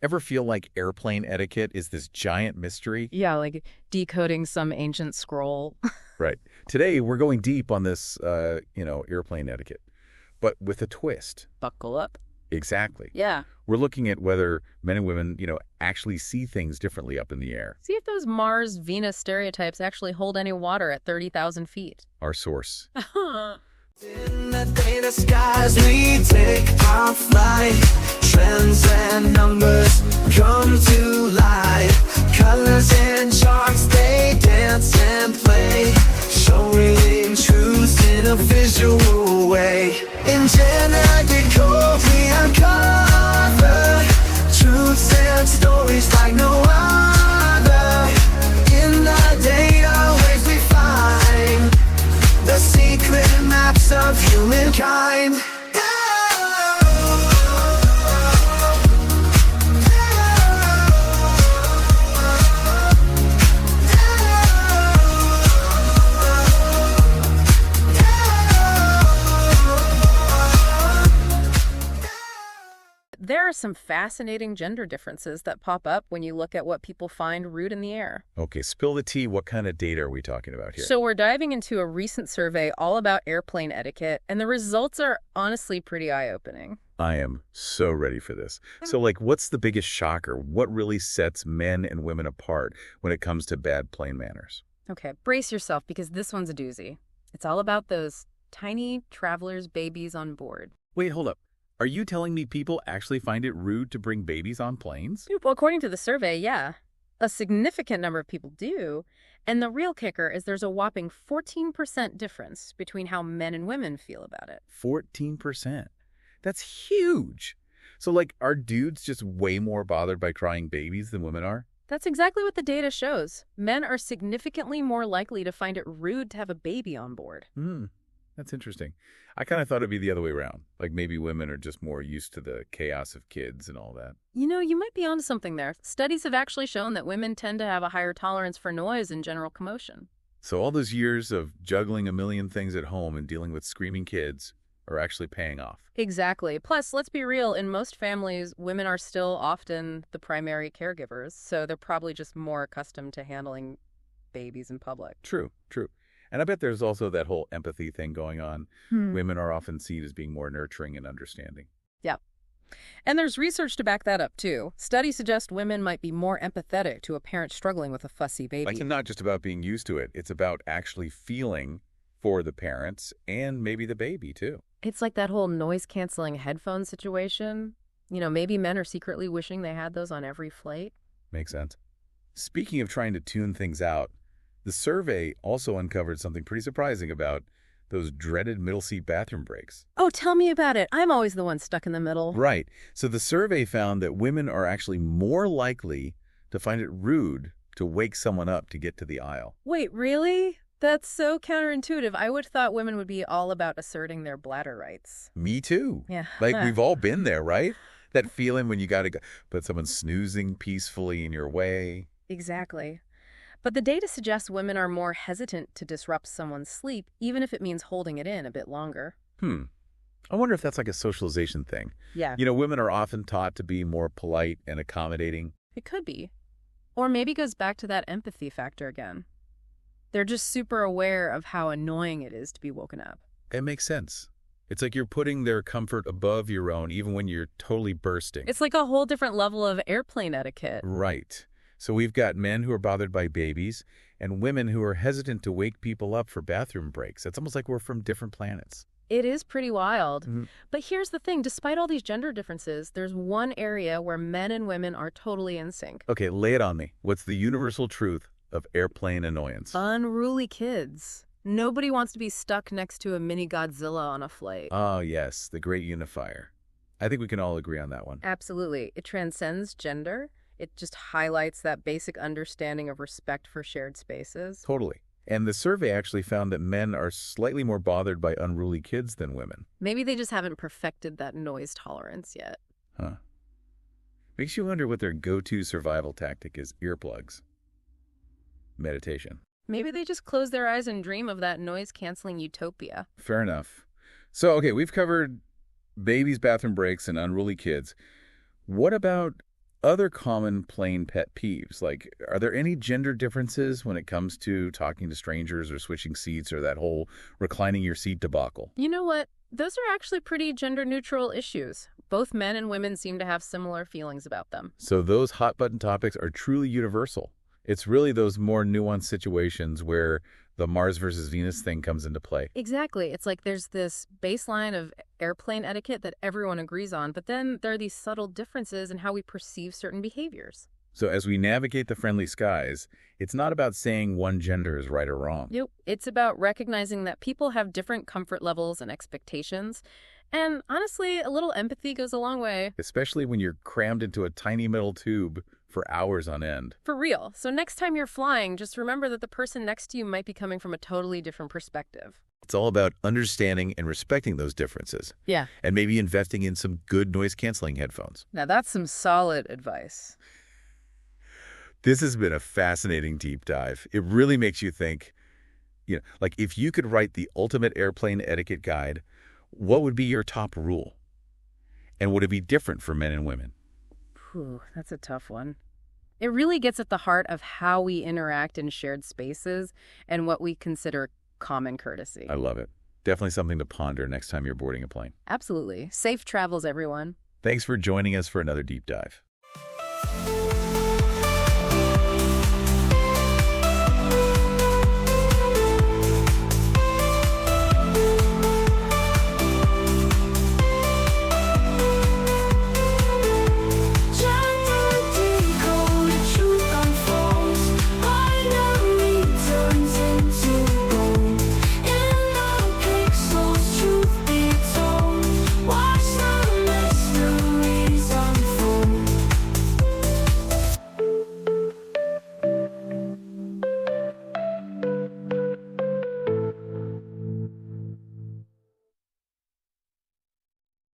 Ever feel like airplane etiquette is this giant mystery? Yeah, like decoding some ancient scroll. Right. Today, we're going deep on this, airplane etiquette, but with a twist. Buckle up. Exactly. Yeah. We're looking at whether men and women, actually see things differently up in the air. See if those Mars-Venus stereotypes actually hold any water at 30,000 feet. Our source. In the data skies, we take our flight. Trends and numbers come to life. Colors and charts, they dance and play. Showing truth in a visual way. In GenderDecoded, we uncover truths and stories like no other. In the data waves we find the secret maps of humankind. There are some fascinating gender differences that pop up when you look at what people find rude in the air. Okay, spill the tea. What kind of data are we talking about here? So we're diving into a recent survey all about airplane etiquette, and the results are honestly pretty eye-opening. I am so ready for this. So, what's the biggest shocker? What really sets men and women apart when it comes to bad plane manners? Okay, brace yourself because this one's a doozy. It's all about those tiny travelers' babies on board. Wait, hold up. Are you telling me people actually find it rude to bring babies on planes? Well, according to the survey, yeah. A significant number of people do. And the real kicker is there's a whopping 14% difference between how men and women feel about it. 14%. That's huge. So, are dudes just way more bothered by crying babies than women are? That's exactly what the data shows. Men are significantly more likely to find it rude to have a baby on board. That's interesting. I kind of thought it'd be the other way around. Maybe women are just more used to the chaos of kids and all that. You might be onto something there. Studies have actually shown that women tend to have a higher tolerance for noise and general commotion. So all those years of juggling a million things at home and dealing with screaming kids are actually paying off. Exactly. Plus, let's be real, in most families, women are still often the primary caregivers, so they're probably just more accustomed to handling babies in public. True. And I bet there's also that whole empathy thing going on. Women are often seen as being more nurturing and understanding. Yeah. And there's research to back that up, too. Studies suggest women might be more empathetic to a parent struggling with a fussy baby. It's not just about being used to it. It's about actually feeling for the parents and maybe the baby, too. It's like that whole noise-canceling headphone situation. Maybe men are secretly wishing they had those on every flight. Makes sense. Speaking of trying to tune things out, the survey also uncovered something pretty surprising about those dreaded middle seat bathroom breaks. Oh, tell me about it. I'm always the one stuck in the middle. Right. So the survey found that women are actually more likely to find it rude to wake someone up to get to the aisle. Wait, really? That's so counterintuitive. I would have thought women would be all about asserting their bladder rights. Me too. Yeah. We've all been there, right? That feeling when you got to go, but someone's snoozing peacefully in your way. Exactly. But the data suggests women are more hesitant to disrupt someone's sleep, even if it means holding it in a bit longer. I wonder if that's like a socialization thing. Yeah. Women are often taught to be more polite and accommodating. It could be. Or maybe it goes back to that empathy factor again. They're just super aware of how annoying it is to be woken up. It makes sense. It's like you're putting their comfort above your own, even when you're totally bursting. It's like a whole different level of airplane etiquette. Right. So we've got men who are bothered by babies and women who are hesitant to wake people up for bathroom breaks. It's almost like we're from different planets. It is pretty wild. But here's the thing. Despite all these gender differences, there's one area where men and women are totally in sync. Okay, lay it on me. What's the universal truth of airplane annoyance? Unruly kids. Nobody wants to be stuck next to a mini Godzilla on a flight. Oh, yes, the great unifier. I think we can all agree on that one. Absolutely. It transcends gender. It just highlights that basic understanding of respect for shared spaces. Totally. And the survey actually found that men are slightly more bothered by unruly kids than women. Maybe they just haven't perfected that noise tolerance yet. Huh. Makes you wonder what their go-to survival tactic is. Earplugs. Meditation. Maybe they just close their eyes and dream of that noise-canceling utopia. Fair enough. So, okay, we've covered babies, bathroom breaks, and unruly kids. What about other common plane pet peeves, like, are there any gender differences when it comes to talking to strangers or switching seats or that whole reclining your seat debacle? You know what? Those are actually pretty gender-neutral issues. Both men and women seem to have similar feelings about them. So those hot-button topics are truly universal. It's really those more nuanced situations where the Mars versus Venus thing comes into play. Exactly. It's like there's this baseline of airplane etiquette that everyone agrees on, but then there are these subtle differences in how we perceive certain behaviors. So as we navigate the friendly skies, it's not about saying one gender is right or wrong. Yep. It's about recognizing that people have different comfort levels and expectations. And honestly, a little empathy goes a long way. Especially when you're crammed into a tiny metal tube for hours on end. For real. So next time you're flying, just remember that the person next to you might be coming from a totally different perspective. It's all about understanding and respecting those differences. Yeah. And maybe investing in some good noise-canceling headphones. Now that's some solid advice. This has been a fascinating deep dive. It really makes you think, like if you could write the ultimate airplane etiquette guide, what would be your top rule? And would it be different for men and women? Whew, that's a tough one. It really gets at the heart of how we interact in shared spaces and what we consider common courtesy. I love it. Definitely something to ponder next time you're boarding a plane. Absolutely. Safe travels, everyone. Thanks for joining us for another deep dive.